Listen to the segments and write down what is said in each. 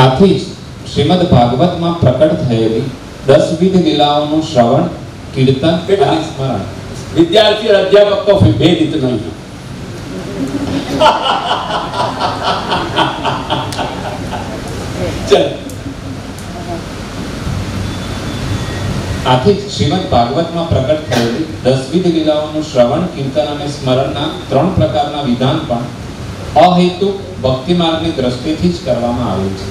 આથી જ શ્રીમદ ભાગવતમાં પ્રકટ થયેલી 10 વિધ લીલાઓનું શ્રવણ, કીર્તન અને સ્મરણ. विद्यार्थी और अध्यापक को भेद इतना ही है। चल આથી જ શ્રીમદ ભાગવતમાં પ્રકટ થયેલી 10 વિધ લીલાઓનું શ્રવણ, કીર્તન અને સ્મરણના 3 પ્રકારના વિધાન પણ અહેતુક ભક્તિ માર્ગની દ્રષ્ટિથી જ કરવામાં આવ્યું છે.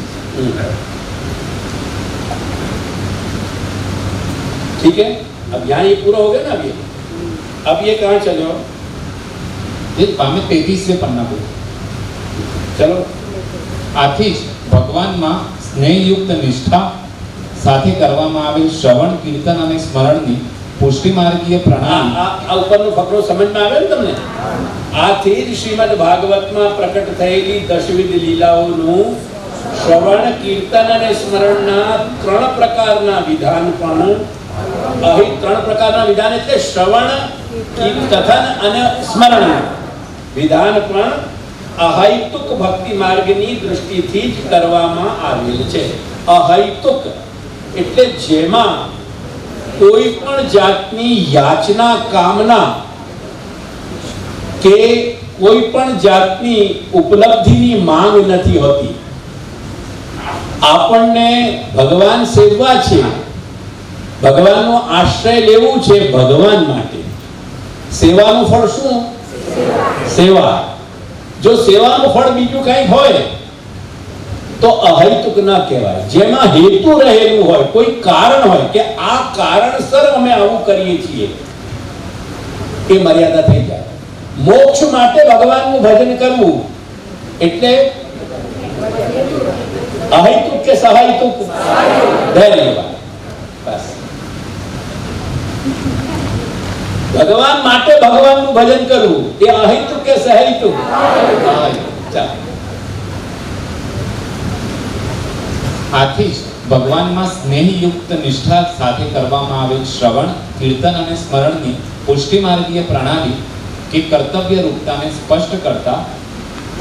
ठीक है, अब यहाँ ये पूरा हो गया ना। अब ये कहाँ चले हो? ये पामे 33वें पन्ना पर. चलो, આથી જ ભગવાનમાં સ્નેહયુક્ત નિષ્ઠા સાથે કરવામાં આવેલ શ્રવણ, કીર્તન અને સ્મરણની પુષ્ટિ માર્ગીય પ્રણાલી. આ ઉપરનો ફકરો સમજમાં આવે ને તમને? આથી જ શ્રીમદ ભાગવતમાં પ્રકટ થયેલી 10 વિધ લીલાઓનું શ્રવણ, કીર્તન અને સ્મરણના 3 પ્રકારના વિધાન પણ અહીં 3 પ્રકારના વિધાન એટલે શ્રવણ, કથન અને સ્મરણ વિધાન પણ અહૈતુક ભક્તિ માર્ગની દૃષ્ટિથી જ કરવામાં આવેલ છે. અહૈતુક એટલે જેમાં કોઈ પણ જાતની યાચના, કામના કે કોઈ પણ જાતની ઉપલબ્ધિની માંગ નથી હોતી. આપણને ભગવાન સેવવા છે, ભગવાનનો આશ્રય લેવું છે ભગવાન માટે. સેવાનું ફળ શું? સેવા. જો સેવાનું ફળ બીજું કંઈક હોય તો અહૈતુક ન કહેવાય. જેમાં હેતુ રહેલું હોય, કોઈ કારણ હોય કે આ કારણસર અમે આવું કરીએ છીએ, એ મર્યાદા થઈ જાય. મોક્ષ માટે ભગવાનનું ભજન કરવું એટલે અહૈતુક કે સહૈતુક? ધન્યવાદ. બસ, ભગવાન માટે ભગવાનનું ભજન કરવું એ અહૈતુક કે સહૈતુક? આથી જ ભગવાનમાં સ્નેહયુક્ત નિષ્ઠા સાથે કરવામાં આવેલ શ્રવણ, કીર્તન અને સ્મરણની પુષ્ટિ માર્ગીય પ્રણાલી કે કર્તવ્ય રૂપતાને સ્પષ્ટ કરતા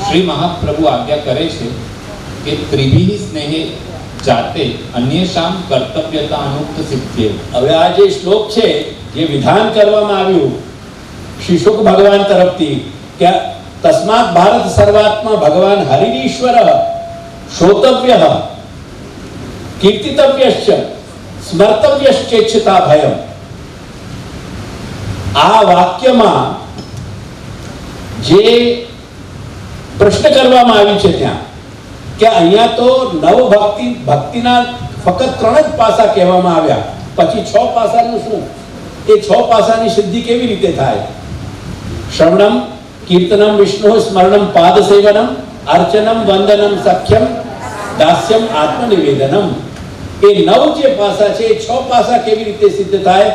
શ્રી મહાપ્રભુ આજ્ઞા કરે છે કે ત્રિભિઃ સ્નેહે જાતે અન્યેષાં કર્તવ્યતા અનુક્ત સિદ્ધ્યે. હવે આ જે શ્લોક છે, જે વિધાન કરવામાં આવ્યું શ્રી શુક ભગવાન તરફથી કે તસ્માત ભારત સર્વાત્મા ભગવાન હરિરીશ્વર શ્રોતવ્ય કીર્તિતવ્યશ્ચ સ્મર્તવ્યશ્ચેચ્છતા ભયમ. આ વાક્યમાં જે પ્રશ્ન કરવામાં આવી છે ત્યાં કે અહીંયા તો નવ ભક્તિના ફક્ત 3 જ પાસા કહેવામાં આવ્યા, પછી 6 પાસાનું શું? એ 6 પાસાની સિદ્ધિ કેવી રીતે થાય? શ્રવણમ, કીર્તનમ, વિષ્ણુ સ્મરણમ, પાદ સેવનમ, અર્ચનમ, વંદનમ, સખ્યમ, દાસ્યમ, આત્મનિવેદનમ. એ 9 જે પાસા છે, એ 6 પાસા કેવી રીતે સિદ્ધ થાય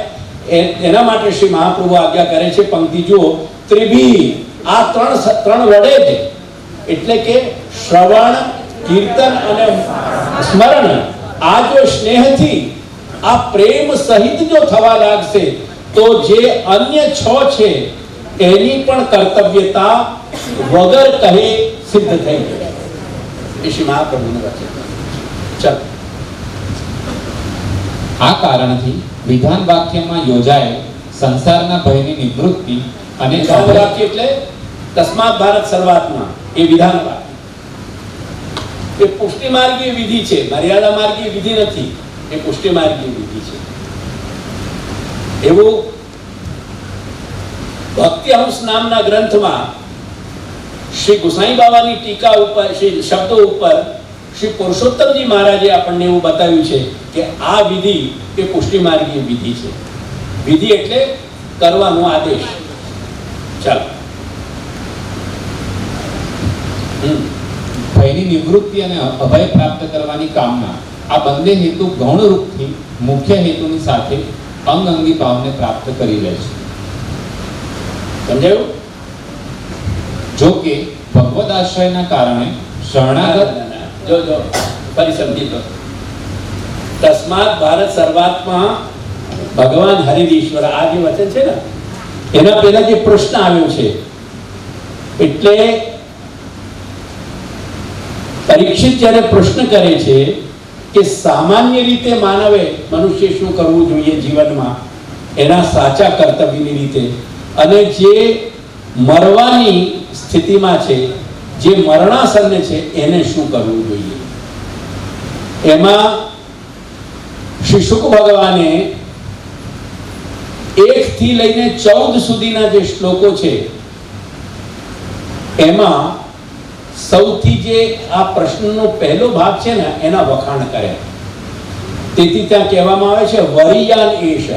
એના માટે શ્રી મહાપ્રભુ આજ્ઞા કરે છે. પંક્તિ જુઓ. ત્રિભિઃ, આ 3 વડે જ, એટલે કે શ્રવણ, કીર્તન અને સ્મરણ, આ જો સ્નેહથી, આ પ્રેમ સહિત જો થવા લાગશે તો જે અન્ય 6 છે એની પણ કર્તવ્યતા વગર કહે સિદ્ધ થઈ જાય. એ શ્રી મહાપ્રભુનું વચન. ચાલો, આ કારણથી વિધાન વાક્યમાં યોજાયેલ સંસારના ભયની નિવૃત્તિ અને વિધાન વાક્ય એટલે તસ્માત ભારત સર્વાત્મા, એ વિધાન વાક્ય. એ પુષ્ટિ માર્ગીય વિધિ છે, મર્યાદા માર્ગીય વિધિ નથી. એ પુષ્ટિ માર્ગીય વિધિ છે. એવું ભક્તિહંસ નામના ગ્રંથમાં શ્રી ગુસાઈ બાવાની ટીકા ઉપર, શ્રી શબ્દો ઉપર શ્રી પુરુષોત્તમજી મહારાજે આપણને એવું બતાવ્યું છે કે આ વિધિ એ પુષ્ટિ માર્ગીય વિધિ છે. વિધિ એટલે કરવાનો આદેશ. ચાલો, ભયની નિવૃત્તિ અને અભય પ્રાપ્ત કરવાની કામના, આ બંને હેતુ ગૌણ રૂપથી મુખ્ય હેતુની સાથે અંગઅંગી ભાવને પ્રાપ્ત કરી લે છે. સમજાયું? જો કે ભગવદ આશ્રયના કારણે શરણાગત, જો ફરી સમજી લો. તસ્માત ભારત સર્વાત્મા ભગવાન હરિરીશ્વર, આ જે વચન છે ને, એના પહેલા જે પ્રશ્ન આવ્યો છે, એટલે પરીક્ષિત જ્યારે પ્રશ્ન કરે છે કે સામાન્ય રીતે માનવે મનુષ્ય શું કરવું જોઈએ જીવનમાં એના સાચા કર્તવ્યની રીતે, અને જે મરવાની સ્થિતિમાં છે, જે મરણાસન્ન છે, એને શું કરવું જોઈએ, એમાં શ્રી શુક ભગવાને 1 થી લઈને 14 સુધીના જે શ્લોકો છે એમાં સૌથી જે આ પ્રશ્નનો પહેલો ભાગ છે ને એના વખાણ કર્યા. તેથી ત્યાં કહેવામાં આવે છે વરિયાન એશ,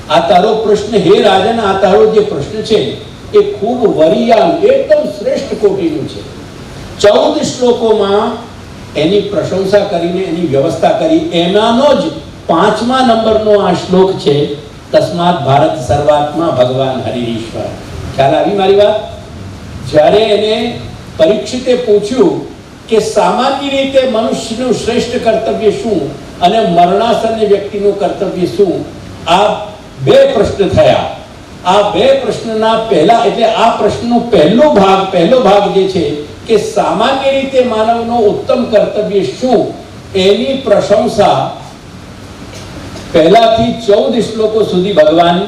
આ તારો પ્રશ્ન હે રાજન, આ તારો જે પ્રશ્ન છે એ ખૂબ વરિયાન, એકદમ શ્રેષ્ઠ કોટીનું છે. 14 શ્લોકોમાં એની પ્રશંસા કરીને એની વ્યવસ્થા કરી. એમાંનો જ 5મા નંબરનો આ શ્લોક છે, તસ્માત ભારત સર્વાત્મા ભગવાન હરિશ્વર. ખ્યાલ આવી મારી વાત? જ્યારે એને પરીક્ષિતે પૂછ્યું કે સામાન્ય રીતે મનુષ્યનું શ્રેષ્ઠ કર્તવ્ય શું અને મરણાસન્ન વ્યક્તિનું કર્તવ્ય શું, આ 2 પ્રશ્ન થયા. આ 2 પ્રશ્નના પહેલા, એટલે આ પ્રશ્નનો પહેલો ભાગ જે છે કે સામાન્ય રીતે માનવનો ઉત્તમ કર્તવ્ય શું, એની પ્રશંસા પહેલાથી 14 શ્લોકો સુધી ભગવાન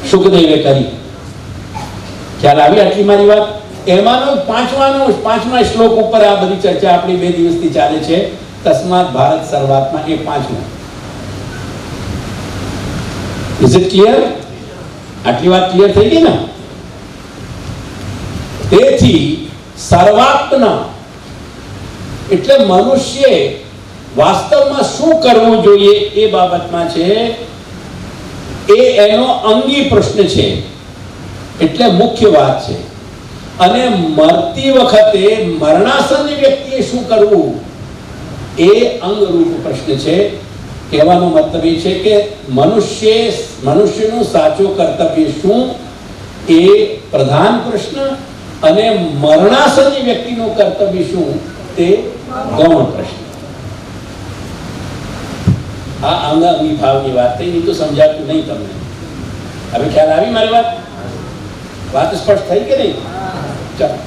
શુકદેવે કરી. ખ્યાલ આવી આટલી મારી વાત? એમાંનો 5મા શ્લોક ઉપર આ બધી ચર્ચા આપણી 2 દિવસથી ચાલે છે. તસ્માત ભારત સર્વાત્મા, એ 5મો. Is it clear? આટલી વાત ક્લિયર થઈ ગઈ ને? તેથી સર્વાત્મા એટલે મનુષ્ય વાસ્તવમાં શું કરવું જોઈએ એ બાબતમાં છે, એ એનો અંગી પ્રશ્ન છે, એટલે મુખ્ય વાત છે. અને મરતી વખતે મરણાસન્ન વ્યક્તિએ શું કરવું એ અંગરૂપ પ્રશ્ન છે. કહેવાનો મતલબ એ છે કે મનુષ્યનું સાચું કર્તવ્ય શું એ પ્રધાન પ્રશ્ન, અને મરણાસન્ન વ્યક્તિનું કર્તવ્ય શું તે ગૌણ પ્રશ્ન. આ અંગી ભાવની વાત થઈ. નહીં તો સમજાતું નહીં તમને. હવે ખ્યાલ આવી મારી વાત? વાત સ્પષ્ટ થઈ કે નહીં? ચાલો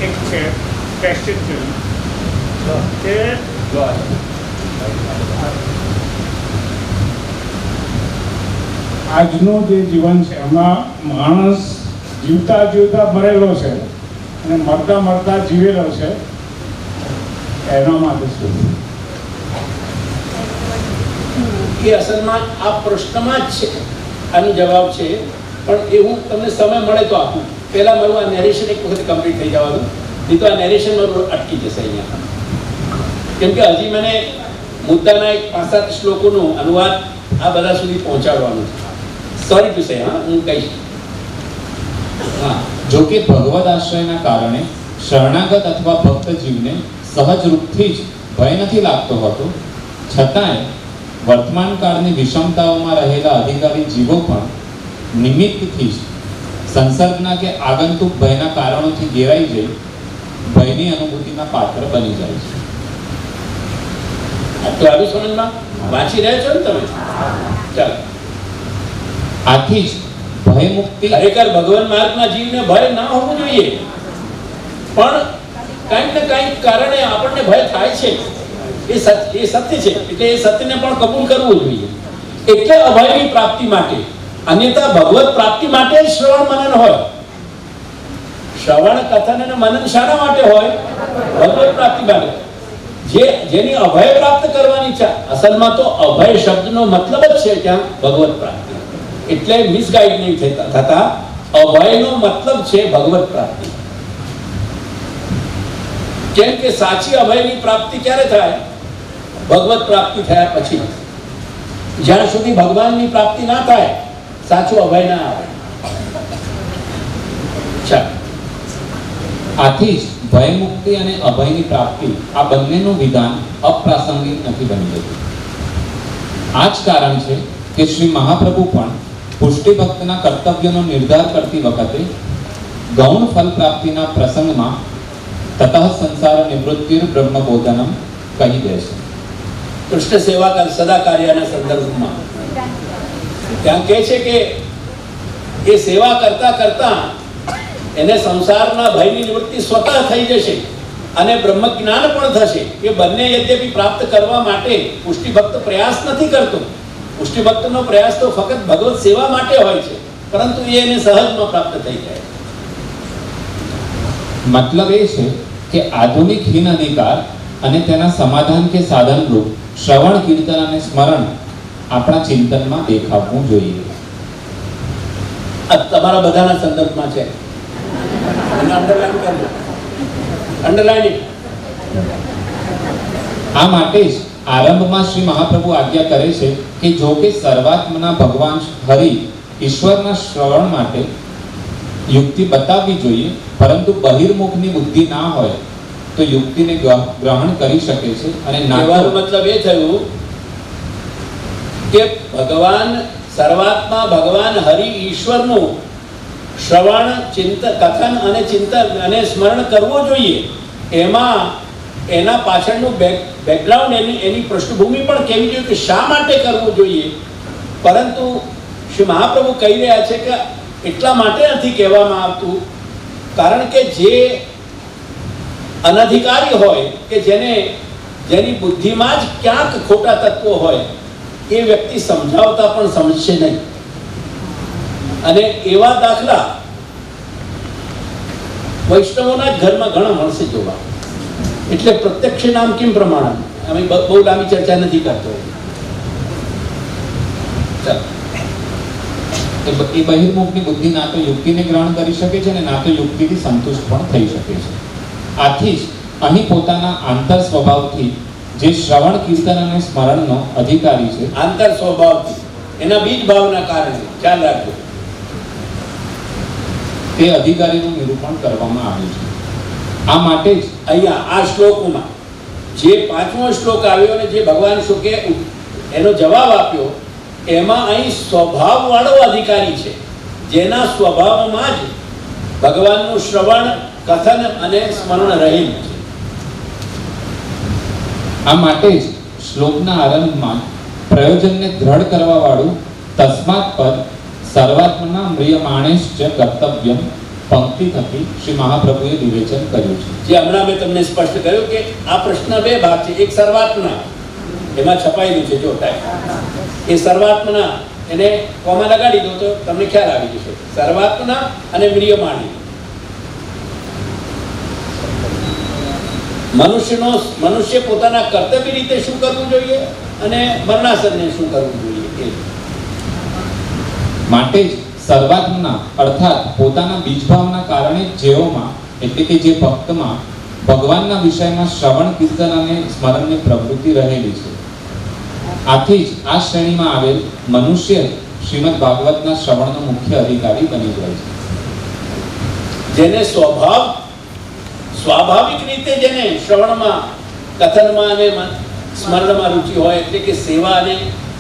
એક છે ક્વેશ્ચન છે કે આજનું જે જીવન છે એમાં માણસ જીવતા મરેલો છે અને મરતા જીવેલો છે, એના માટે શું? એ અસલમાં આ પ્રશ્નમાં જ છે, આનો જવાબ છે. પણ એ હું તમને સમય મળે તો આપું. પહેલા મારું આ નેરેશન એક વખત કમ્પ્લીટ થઈ જવાનું, નહીં તો આ નેરેશન મારું અટકી જશે અહીંયા. કેમ કે હજી મને મુદ્દાના એક 5-7 શ્લોકોનું અનુવાદ આ બધા સુધી પહોંચાડવાનું છે. સોરી ટુ સે, હા હું કહીશ. હા, જો કે ભગવદ આશ્રયના કારણે શરણાગત અથવા ભક્ત જીવને સહજ રૂપથી જ ભય નથી લાગતો હોતો, છતાંય વર્તમાન કાળની વિષમતાઓમાં રહેલા અધિકારી જીવો પણ નિમિત્તથી જ સંસર્ગના કે આગંતુક ભયના કારણોથી ઘેરાઈ જઈ ભયની અનુભૂતિના પાત્ર બની જાય છે. તો આવી સમજમાં વાંચી રહ્યા છો ને તમે? ચાલો. આથી જ ભય મુક્તિ ખરેખર ભગવાન માર્ગના જીવને ભય ના હોવું જોઈએ, પણ કંઈક ને કંઈક કારણે આપણને ભય થાય છે. એ સત્ય છે, એટલે એ સત્યને પણ કબૂલ કરવું જોઈએ. એટલે અભયની પ્રાપ્તિ માટે, અન્યથા ભગવત પ્રાપ્તિ માટે જ શ્રવણ મનન હોય. શ્રવણ કથન અને મનન શાના માટે હોય? ભગવત પ્રાપ્તિ માટે. જેની અભય પ્રાપ્ત કરવાની ઈચ્છા, અસલમાં તો અભય શબ્દનો મતલબ જ છે ત્યાં ભગવત પ્રાપ્તિ. એટલે મિસગાઈડ નહીં થતા, અભયનો મતલબ છે ભગવત પ્રાપ્તિ. કેમ કે સાચી અભયની પ્રાપ્તિ ક્યારે થાય? ભગવત પ્રાપ્તિ થયા પછી. જ્યાં સુધી ભગવાનની પ્રાપ્તિ ના થાય સાચું અભય ના આવે. આથી જ ભય મુક્તિ અને અભયની પ્રાપ્તિ આ બંનેનું વિધાન અપ્રાસંગિક નથી બની જતું. આ જ કારણ છે કે શ્રી મહાપ્રભુ પણ પુષ્ટિ ભક્તના કર્તવ્યનો નિર્ધાર કરતી વખતે ગૌણ ફલ પ્રાપ્તિના પ્રસંગમાં તતઃ સંસાર નિવૃત્તિર બ્રહ્મબોધનમ કહી દે છે. કૃષ્ણ સેવા સદા કાર્યના સંદર્ભમાં ત્યાં કહે છે કે એ સેવા કરતા કરતા એને સંસારના ભયની નિવૃત્તિ સ્વતઃ થઈ જશે અને બ્રહ્મ જ્ઞાન પણ થશે. એ બંને યદ્યપી પ્રાપ્ત કરવા માટે પુષ્ટિ ભક્ત પ્રયાસ નથી કરતો. પુષ્ટિ ભક્તનો પ્રયાસ તો ફક્ત ભગવત સેવા માટે હોય છે, પરંતુ એ એને સહજમાં પ્રાપ્ત થઈ જાય. મતલબ એ છે કે આધુનિક હીન અધિકાર અને તેના સમાધાન કે સાધન રૂપ શ્રવણ, કીર્તન અને સ્મરણ આપણા ચિંતનમાં દેખાવું જોઈએ. આ તમારા બધાના સંદર્ભમાં છે. એને અંડરલાઈન કરજો, અંડરલાઈન. આ માટે જ આરંભમાં શ્રી મહાપ્રભુ આજ્ઞા કરે છે કે જો કે સર્વાત્મના ભગવાન હરિ ઈશ્વરના શ્રવણ માટે યુક્તિ બતાવવી જોઈએ, પરંતુ બહિર્મુખની બુદ્ધિ ના હોય તો યુક્તિને ગ્રહણ કરી શકે છે. અને કહેવાનો મતલબ એ થયું કે ભગવાન સર્વાત્મા ભગવાન હરિ ઈશ્વરનું શ્રવણ, કથન અને ચિંતન અને સ્મરણ કરવું જોઈએ. એમાં એના પાછળનું બેકગ્રાઉન્ડ, એની પૃષ્ઠભૂમિ પણ કહેવી જોઈએ કે શા માટે કરવું જોઈએ. પરંતુ શ્રી મહાપ્રભુ કહી રહ્યા છે કે એટલા માટે નથી કહેવામાં આવતું, કારણ કે જે અનધિકારી હોય કે જેની બુદ્ધિમાં જ ક્યાંક ખોટા તત્વો હોય, એ વ્યક્તિ સમજાવતા પણ સમજશે નહીં. અને એવા દાખલા વૈષ્ણવોના જ ઘરમાં ઘણા મળશે જોવા. એટલે પ્રત્યક્ષ નામ કેમ પ્રમાણ, અમે બહુ લાંબી ચર્ચા નથી કરતો. એ બહિર્મુખની બુદ્ધિ ના તો યુક્તિને ગ્રહણ કરી શકે છે અને ના તો યુક્તિથી સંતુષ્ટ પણ થઈ શકે છે. આથી જ અહીં પોતાના આંતર સ્વભાવથી જે શ્રવણ, કીર્તન અને સ્મરણનો અધિકારી છે, આંતર સ્વભાવથી એના બીજ ભાવના કારણે, ખ્યાલ રાખજો, તે અધિકારીનું નિરૂપણ કરવામાં આવ્યું છે. આ માટે જ અહીંયા આ શ્લોકમાં જે 5મો શ્લોક આવ્યો અને જે ભગવાન શુકે એનો જવાબ આપ્યો, એમાં અહીં સ્વભાવવાળો અધિકારી છે, જેના સ્વભાવમાં જ ભગવાનનું શ્રવણ, કથન અને સ્મરણ રહેલું છે. આ માટે જ શ્લોકના આરંભમાં પ્રયોજનને દ્રઢ કરવા વાળું તસ્માત પદ સર્વાત્મના મ્રિયમાણેશ્ચ કર્તવ્યમ પંક્તિ થકી શ્રી મહાપ્રભુએ વિવેચન કર્યું છે. જે હમણાં મેં તમને સ્પષ્ટ કર્યું કે આ પ્રશ્ન બે ભાગ છે. એક સર્વાત્મના, એમાં છપાયેલું છે, જો ટાઈપ એ સર્વાત્મના, એને કોમા લગાડી દો તો તમને ખ્યાલ આવી જશે. સર્વાત્મના અને મ્રિયમાણી. મનુષ્ય પોતાના કર્તવ્ય રીતે શું કરવું જોઈએ અને મરણાસન્ને શું કરવું જોઈએ. માટે જ સર્વાત્મના અર્થાત પોતાના બીજભાવના કારણે જેઓમાં, એટલે કે જે ભક્તમાં ભગવાનના વિષયમાં શ્રવણ, કીર્તન અને સ્મરણની પ્રવૃત્તિ રહેલી છે. આથી જ આ શ્રેણીમાં આવેલ મનુષ્ય શ્રીમદ ભાગવતના શ્રવણનો મુખ્ય અધિકારી બની જાય છે. જેને સ્વાભાવિક રીતે જેને શ્રવણમાં, કથનમાં અને સ્મરણમાં રુચિ હોય, એટલે કે સેવા અને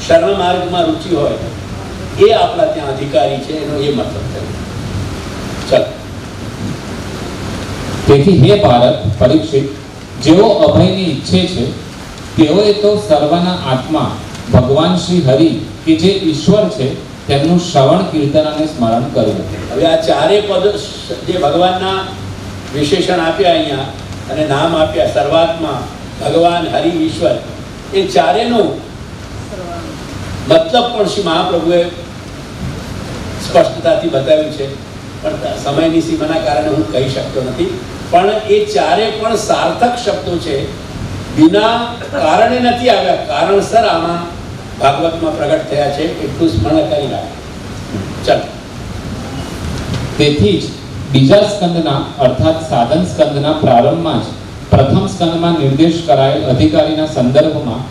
શરણ માર્ગમાં રુચિ હોય, એ આપણા ત્યાં અધિકારી છે, એનો એ મતલબ થયો. ચાલો. તેથી હે ભારત પરીક્ષિત, જેઓ અભયને ઈચ્છે છે તેઓએ તો સર્વના આત્મા ભગવાન શ્રી હરિ કે જે ઈશ્વર છે તેમનું શ્રવણ, કીર્તન અને સ્મરણ કરવું. હવે આ ચારે પદ જે ભગવાનના વિશેષણ આપ્યા અહીંયા અને નામ આપ્યા, સર્વાત્મા, ભગવાન, હરિ, ઈશ્વર, એ ચારેનું મતલબ પણ શ્રી મહાપ્રભુએ સ્પષ્ટતાથી બતાવ્યું છે. પણ સમયની સીમાના કારણે હું કહી શકતો નથી. પણ એ ચારે પણ સાર્થક શબ્દો છે, વિના કારણે નથી આવ્યા, કારણસર આમાં ભાગવતમાં પ્રગટ થયા છે. એટલું સ્મરણ કરી રાખે. ચાલો. તેથી જ બીજા સ્કંદના અર્થાત સાધન સ્કંદના પ્રારંભમાં જ પ્રથમ સ્કંદમાં નિર્દેશ કરાયેલ અધિકારીના સંદર્ભમાં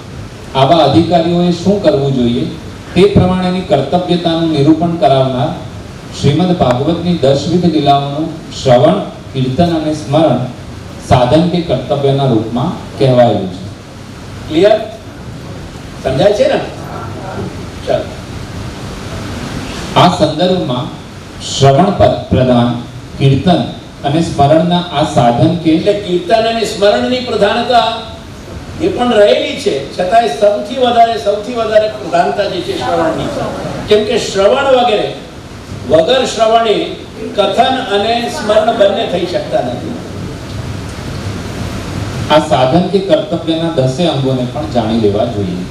આવા અધિકારીઓએ શું કરવું જોઈએ તે પ્રમાણેની કર્તવ્યતાનું નિરૂપણ કરાવનાર શ્રીમદ ભાગવતની 10 વિધ લીલાઓનું શ્રવણ, કીર્તન અને સ્મરણ સાધન કે કર્તવ્યના રૂપમાં કહેવાયેલું છે. ક્લિયર? સમજાય છે ને? ચાલો. આ સંદર્ભમાં શ્રવણ પ્રધાન, કીર્તન અને સ્મરણના આ સાધન કે એટલે કીર્તન અને સ્મરણની પ્રધાનતા એ પણ રહેલી છે, છતાંય સૌથી વધારે પ્રધાનતા જે છે શ્રવણની છે. કેમ કે શ્રવણ વગર શ્રવણે કથન અને સ્મરણ બંને થઈ શકતા નથી. આ સાધન કે કર્તવ્યના 10 અંગોને પણ જાણી લેવા જોઈએ.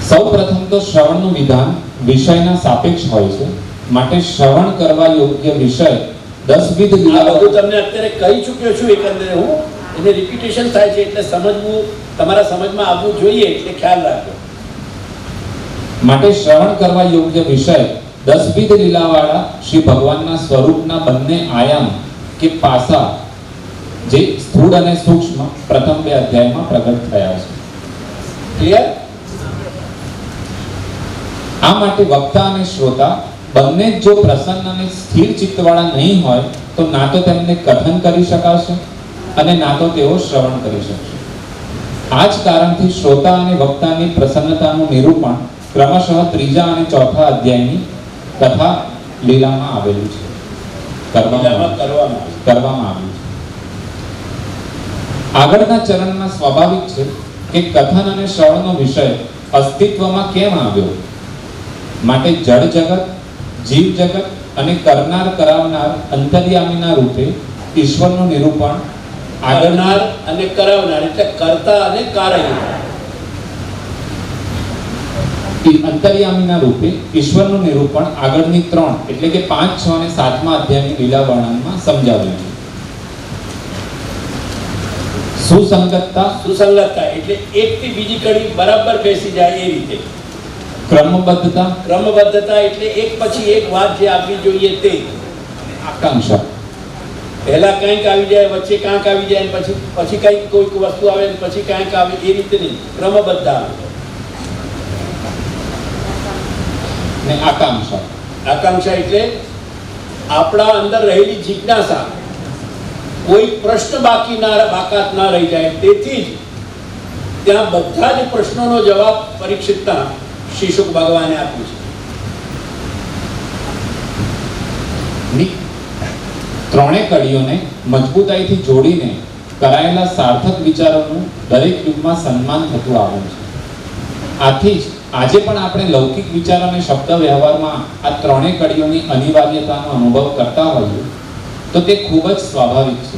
સૌપ્રથમ તો શ્રવણનું વિધાન વિષયના સાપેક્ષ હોય છે, માટે શ્રવણ કરવા યોગ્ય વિષય 10 વિધ આ લીલાઓ બધું તમને અત્યારે કહી ચૂક્યો છું એકંદરે હું, એને રિપીટેશન થાય છે એટલે સમજવું, તમારા સમજમાં આવવું જોઈએ એટલે ખ્યાલ રાખજો. માટે શ્રવણ કરવા યોગ્ય વિષય 10 વિધ લીલાવાળા શ્રી ભગવાનના સ્વરૂપના બંને આયામ કે પાસા જે સ્થૂળ અને સૂક્ષ્મ પ્રથમ 2 અધ્યાયમાં પ્રગટ થયા છે. ક્લિયર? આ માટે વક્તા અને શ્રોતા બંને જ જો પ્રસન્ન અને સ્થિર ચિત્તવાળા નહીં હોય તો ના તો તેમને કથન કરી શકાશે અને ના તો તેઓ શ્રવણ કરી શકશે. આ જ કારણથી શ્રોતા અને વક્તાની પ્રસન્નતાનું નિરૂપણ ક્રમશઃ 3જા અને 4થા અધ્યાયની કથા લીલામાં આવેલું છે, કરવામાં આવ્યું છે. આગળના ચરણમાં સ્વાભાવિક છે કે કથન અને શ્રવણનો વિષય અસ્તિત્વમાં કેમ આવ્યો. માટે જડ જગત, જીવ જગત અને કરનાર કરાવનાર અંતર્યામીના રૂપે ઈશ્વરનું નિરૂપણ આગળનાર અને કરાવનાર એટલે કર્તા અને કારક. અંતર્યામીના રૂપે ઈશ્વરનું નિરૂપણ આગળની 3 એટલે કે 5, 6 અને 7મા અધ્યાયની લીલા વર્ણનમાં સમજાવ્યું છે. સુસંગતતા એટલે એકથી બીજી કડી બરાબર બેસી જાય એ રીતે. ક્રમબદ્ધતા એટલે એક પછી એક વાત જે આપવી જોઈએ તે. આકાંક્ષા પહેલા કંઈક આવી જાય, વચ્ચે કાંઈક આવી જાય, પછી કંઈક કોઈક વસ્તુ આવે પછી કાંઈક આવે, એ રીતે નહીં, ક્રમબદ્ધ આવે. ને આકાંક્ષા એટલે આપણા અંદર રહેલી જિજ્ઞાસા, કોઈ પ્રશ્ન બાકાત ના રહી જાય. તેથી જ ત્યાં બધા જ પ્રશ્નોનો જવાબ પરીક્ષિતના શ્રી શુક ભગવાને આપ્યું છે. ત્રણે કડીઓને મજબૂતાઈથી જોડીને કરાયેલા સાર્થક વિચારોનું દરેક યુગમાં સન્માન થતું આવ્યું છે. આથી જ આજે પણ આપણે લૌકિક વિચાર અને શબ્દ વ્યવહારમાં આ ત્રણે કડીઓની અનિવાર્યતાનો અનુભવ કરતા હોઈએ તો તે ખૂબ જ સ્વાભાવિક છે.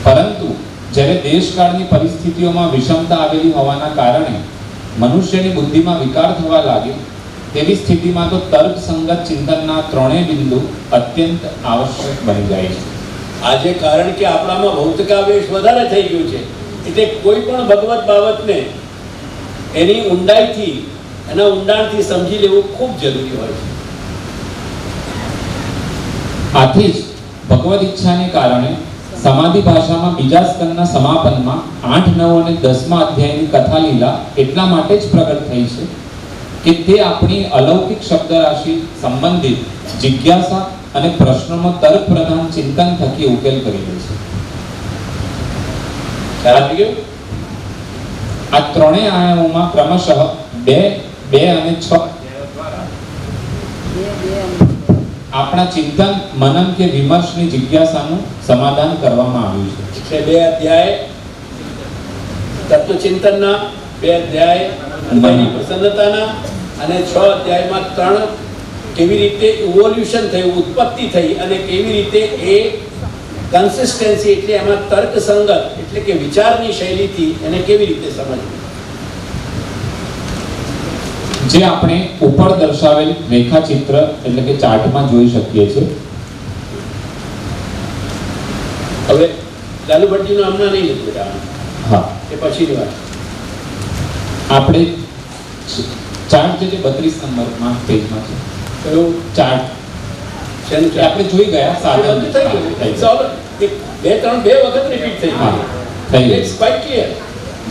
પરંતુ જ્યારે દેશકાળની પરિસ્થિતિઓમાં વિષમતા આવેલી હોવાના કારણે મનુષ્યની બુદ્ધિમાં વિકાર થવા લાગે તેવી સ્થિતિમાં તો તર્કસંગત ચિંતનના ત્રણેય બિંદુ અત્યંત આવશ્યક બની જાય છે. આજે કારણ કે આપણામાં ભૌતિકાવેશ વધારે થઈ ગયું છે એટલે કોઈ પણ ભગવત બાબતને એની ઊંડાઈથી, એના ઊંડાણથી સમજી લેવું ખૂબ જરૂરી હોય છે. આથી જ ભગવદ ઈચ્છાને કારણે સમાધિ ભાષામાં બીજા સ્કંદના સમાપનમાં 8, 9 અને 10મા અધ્યાયની કથા લીલા એટલા માટે જ પ્રગટ થઈ છે કે તે આપણી અલૌકિક શબ્દ રાશિ સંબંધિત જિજ્ઞાસા અને પ્રશ્નોનો તર્ક પ્રધાન ચિંતન થકી ઉકેલ કરી દે છે. આ ત્રણેય આયામોમાં ક્રમશઃ 2, 2 અને 6 આપણા ચિંતન, મનન કે વિમર્શની જિજ્ઞાસાનું સમાધાન કરવામાં આવ્યું છે. 2 અધ્યાય તત્વચિંતનના, 2 અધ્યાય મનની પ્રસન્નતાના અને 6 અધ્યાયમાં 3 કેવી રીતે ઇવોલ્યુશન થયું, ઉત્પત્તિ થઈ અને કેવી રીતે એ કન્સિસ્ટન્સી એટલે એમાં તર્કસંગત એટલે કે વિચારની શૈલીથી એને કેવી રીતે સમજવું. જે આપણે ઉપર દર્શાવેલ રેખાચિત્ર એટલે કે ચાર્ટમાં જોઈ શકીએ છીએ. હવે લાલુ ભટ્ટીનું હમણાં નહીં લીધું બેટા, હા, એ પછીની વાત. આપણે ચાર્ટ જે 32 નંબરમાં પેજમાં છે કયું ચાર્ટ શેનું એ આપણે જોઈ ગયા. સાધન થઈ ગયું. It's all બે વખત રિપીટ થઈ હા, ગયું. થઈ ગયું. It's quite clear.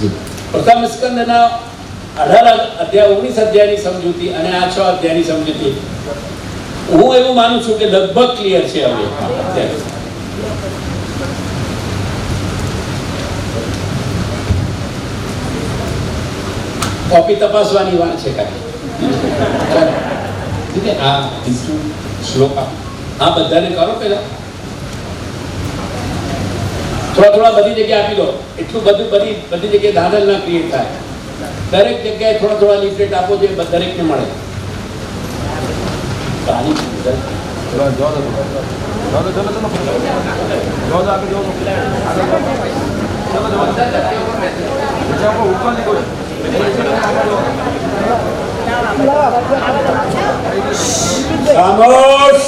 જી. પ્રથમ સ્કંદના 18 અધ્યાય 19 અધ્યાયની સમજૂતી અને આ 6 અધ્યાયની સમજૂતી હું એવું માનું છું કે લગભગ ક્લિયર છે હવે. કોપી તપાસવાની વાત છે ખાલી. આ શ્લોક આ બધાને કરો પેલા થોડા બધી જગ્યાએ આપી દો. એટલું બધું બધી જગ્યાએ દાદલ ના ક્રિએટ થાય. દરેક જગ્યાએ થોડા લીફલેટ આપો જે દરેકને મળે. ખામોશ.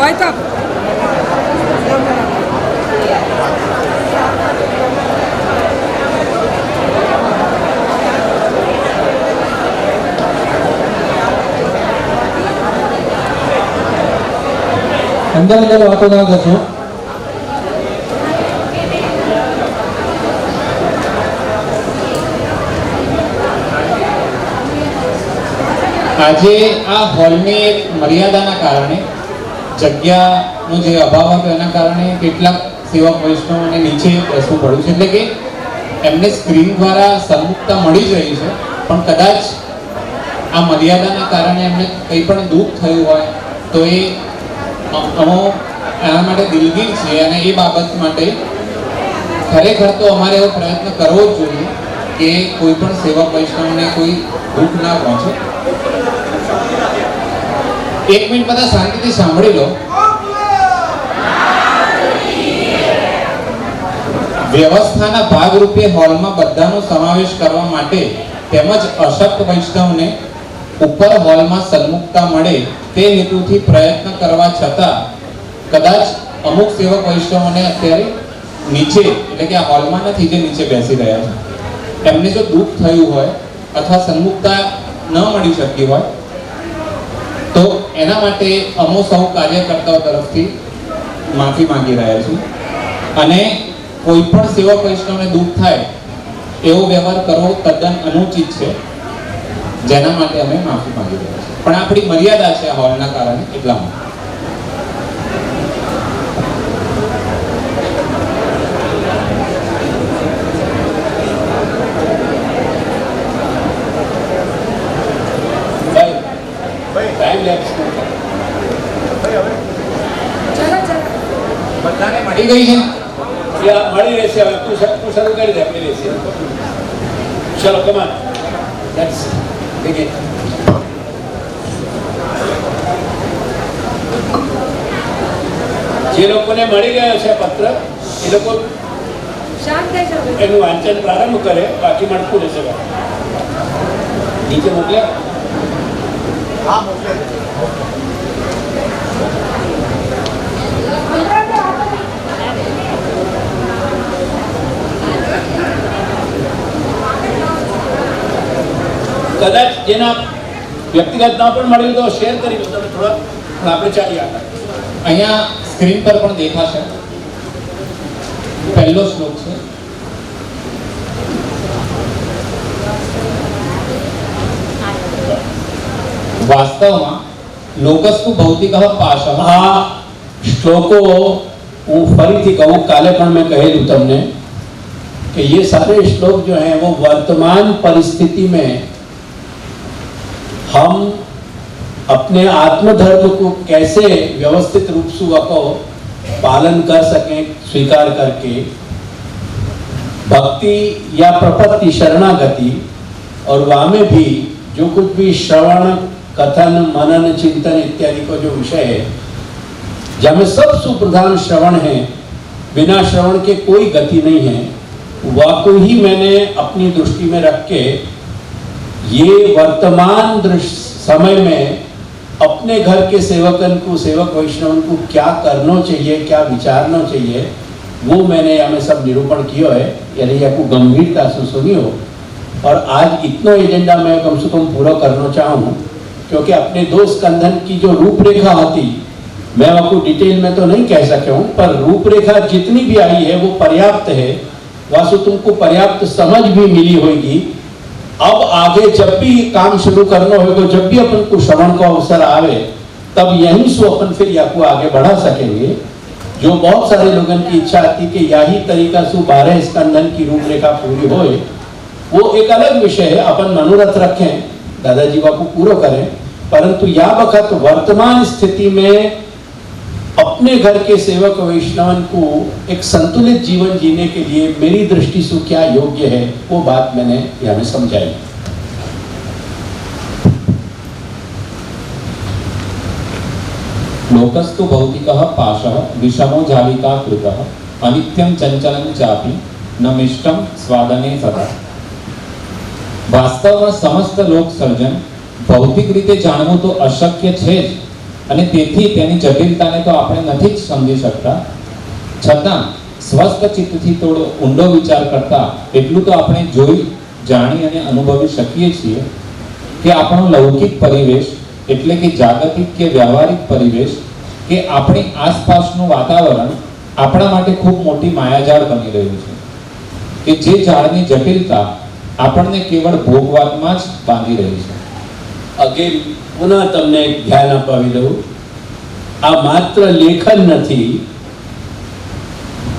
Vai, tá. અંદર વાતો ના કરશો. આજે આ હોલની એક મર્યાદાના કારણે, જગ્યાનો જે અભાવ હતો એના કારણે કેટલાક સેવક વૈષ્ણવોને નીચે બેસવું પડ્યું છે. એટલે કે એમને સ્ક્રીન દ્વારા સન્મુખતા મળી જ રહી છે, પણ કદાચ આ મર્યાદાના કારણે એમને કંઈ પણ દુઃખ થયું હોય તો એ અમે એના માટે દિલગીર છીએ. અને એ બાબત માટે ખરેખર તો અમારે એવો પ્રયત્ન કરવો જ જોઈએ કે કોઈ પણ સેવક વૈષ્ણવને કોઈ દુઃખ ના પહોંચે. એક મિનિટ બધા શાંતિથી સાંભળી લો. વ્યવસ્થાના ભાગરૂપે હોલમાં બધાનો સમાવેશ કરવા માટે તેમજ અશક્ત વૈષ્ણવને ઉપર હોલમાં સન્મુખતા મળે તે હેતુથી પ્રયત્ન કરવા છતાં કદાચ અમુક સેવક વૈષ્ણવોને અત્યારે નીચે, એટલે કે આ હોલમાં નથી, જે નીચે બેસી રહ્યા છે, એમને જો દુઃખ થયું હોય અથવા સન્મુખતા ન મળી શકી હોય તો એના માટે અમો સૌ કાર્યકર્તાઓ તરફથી માફી માંગી રહ્યા છું. અને કોઈ પણ સેવક વૈષ્ણવને દુઃખ થાય એવો વ્યવહાર કરવો તદ્દન અનુચિત છે, જેના માટે અમે માફી માંગી રહ્યા છીએ. પણ આપણી મર્યાદા છે આ હોલના કારણે, એટલા માટે. બધાને મળી ગઈ છે. મળી રહેશે. હવે તું શરૂ કરી દે. મળી રહેશે. ચલો કમાન. Let's begin. જે લોકોને મળી ગયો છે પત્ર, એ લોકો એનું વાંચન પ્રારંભ કરે, બાકી મળતું રહેશે. નીચે મોકલ્યા. હા, મોકલ્યા. કદાચ જેના વ્યક્તિગત ના પણ મળ્યું તો શેર કરી દો તમે થોડા, પણ આપણે ચાલીએ આગળ. અહીંયા સ્ક્રીન પર પણ દેખાશે. પહેલો શ્લોક છે. વાસ્તવમાં લોકસ્તુ ભૌતિકઃ પાશઃ. આ શ્લોકો હું ફરીથી કહું, કાલે પણ મેં કહેલું તમને कि ये सारे श्लोक जो हैं वो वर्तमान परिस्थिति में हम अपने आत्मधर्म को कैसे व्यवस्थित रूप से को पालन कर सकें, स्वीकार करके भक्ति या प्रपत्ति शरणागति और वहाँ में भी जो कुछ भी श्रवण कथन मनन चिंतन इत्यादि को जो विषय है, जहाँ में सब सुप्रधान श्रवण है, बिना श्रवण के कोई गति नहीं है, वह को ही मैंने अपनी दृष्टि में रख के ये वर्तमान समय में अपने घर के सेवकन को, सेवक वैष्णव को क्या करना चाहिए, क्या विचारना चाहिए, वो मैंने हमें सब निरूपण किया है। यानी आपको गंभीरता से सुनियो। और आज इतना एजेंडा मैं कम से कम पूरा करना चाहूँ, क्योंकि अपने दो स्कंधन की जो रूपरेखा होती, मैं आपको डिटेल में तो नहीं कह सका हूँ, पर रूपरेखा जितनी भी आई है वो पर्याप्त है। वासु तुमको पर्याप्त समझ भी मिली होगी। अब आगे जब भी काम शुरू करना होगा, जब भी अपन को श्रवण का अवसर आवे, तब यहीं से अपन फिर या को आगे बढ़ा सकेंगे। जो बहुत सारे लोगों की इच्छा आती कि यही तरीका से 12 स्कंदन की रूपरेखा पूरी होए, वो एक अलग विषय है। अपन मनोरथ रखें, दादाजी को पूरा करें, परंतु या वक्त वर्तमान स्थिति में अपने घर के सेवक वैष्णवन को एक संतुलित जीवन जीने के लिए मेरी दृष्टि से क्या योग्य है, वो बात मैंने यहाँ में समझाई। लोकस्तु भौतिकः पाशः विषमो जालिका कृतः अनित्यं चंचलं चापि न मिष्टं स्वादने सदा। વાસ્તવમાં સમસ્ત લોક સર્જન ભૌતિક રીતે જાણવું તો અશક્ય છે જ, અને તેથી તેની જટિલતાને તો આપણે નથી જ સમજી શકતા। છતાં સ્વસ્થ ચિત્તથી થોડો ઊંડો વિચાર કરતા એટલું તો આપણે જોઈ જાણી અને અનુભવી શકીએ છીએ કે આપણો લૌકિક પરિવેશ એટલે કે જાગતિક કે વ્યવહારિક પરિવેશ કે આપણી આસપાસનું વાતાવરણ આપણા માટે ખૂબ મોટી માયાજાળ બની રહ્યું છે, કે જે જાળની જટિલતા આપણને કેવળ ભોગવાદમાં જ બાંધી રહી છે। અગેન પુનઃ તમને એક ધ્યાન અપાવી દઉં, આ માત્ર લેખન નથી,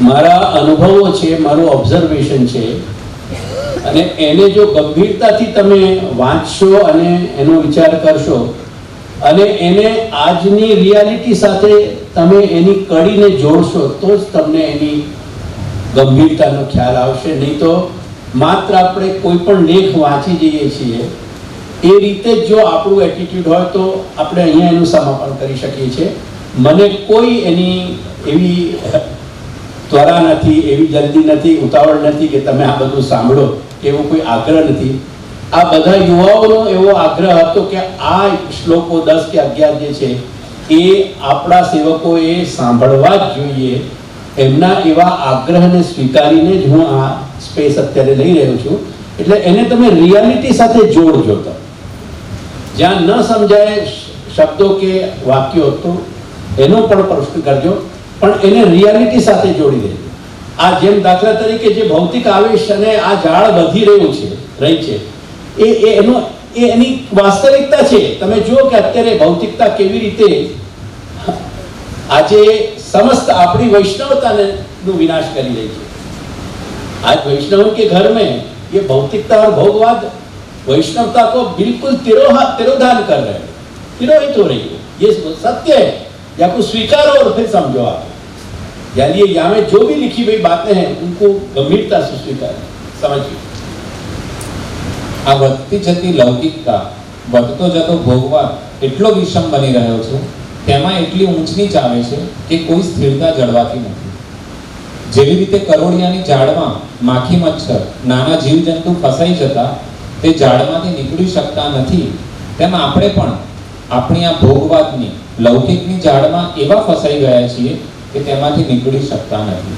મારા અનુભવો છે, મારું ઓબ્ઝર્વેશન છે, અને એને જો ગંભીરતાથી તમે વાંચશો અને એનો વિચાર કરશો અને એને આજની રિયાલિટી સાથે તમે એની કડીને જોડશો તો જ તમને એની ગંભીરતાનો ખ્યાલ આવશે। નહીં તો માત્ર આપણે કોઈ પણ લેખ વાંચી જઈએ છીએ એ રીતે જો આપણું એટીટ્યુડ હોય તો આપણે અહીંયા એનું સમાપન કરી શકીએ છીએ। મને કોઈ એની એવી ત્વરા નથી, એવી જલ્દી નથી, ઉતાવળ નથી કે તમે આ બધું સાંભળો, એવો કોઈ આગ્રહ નથી। આ બધા યુવાઓનો એવો આગ્રહ હતો કે આ શ્લોકો 10 કે 11 જે છે એ આપણા સેવકોએ સાંભળવા જ જોઈએ। એમના એવા આગ્રહને સ્વીકારીને જ હું આ સ્પેસ અત્યારે લઈ રહ્યો છું। એટલે એને તમે રિયાલિટી સાથે જોડજો। તો જ્યાં ન સમજાય શબ્દો કે વાક્યો તો એનો પણ પ્રશ્ન કરજો, પણ એને રિયાલિટી સાથે જોડી દેજો। આ જેમ દાખલા તરીકે જે ભૌતિક આવેશ અને આ જાળ વધી રહ્યું છે રહી છે એની વાસ્તવિકતા છે। તમે જુઓ કે અત્યારે ભૌતિકતા કેવી રીતે આજે समस्त अपनी वैष्णवता ने विनाश करी रही है। आज वैष्णव के घर में ये भौतिकता और भोगवाद वैष्णवता को बिल्कुल तिरोधान कर रहे हैं, तिरोहित हो रही है। ये सत्य है, या को स्वीकारो और फिर समझो आप। यानी यहाँ में जो भी लिखी हुई बातें हैं उनको गंभीरता से स्वीकार समझिए। આ વધતી જતી લૌકિકતા, વધતો જતો ભોગવાદ એટલો વિષમ બની રહ્યો છે, તેમાં એટલી ઊંચ નીચ આવે છે કે કોઈ સ્થિરતા જળવાતી નથી। જેવી રીતે કરોડિયાની જાળમાં માખી મચ્છર નાના જીવજંતુ ફસાઈ જતા તે જાળમાંથી નીકળી શકતા નથી, તેમ આપણે પણ આપણી આ ભોગવાદની લૌકિકની જાળમાં એવા ફસાઈ ગયા છીએ કે તેમાંથી નીકળી શકતા નથી।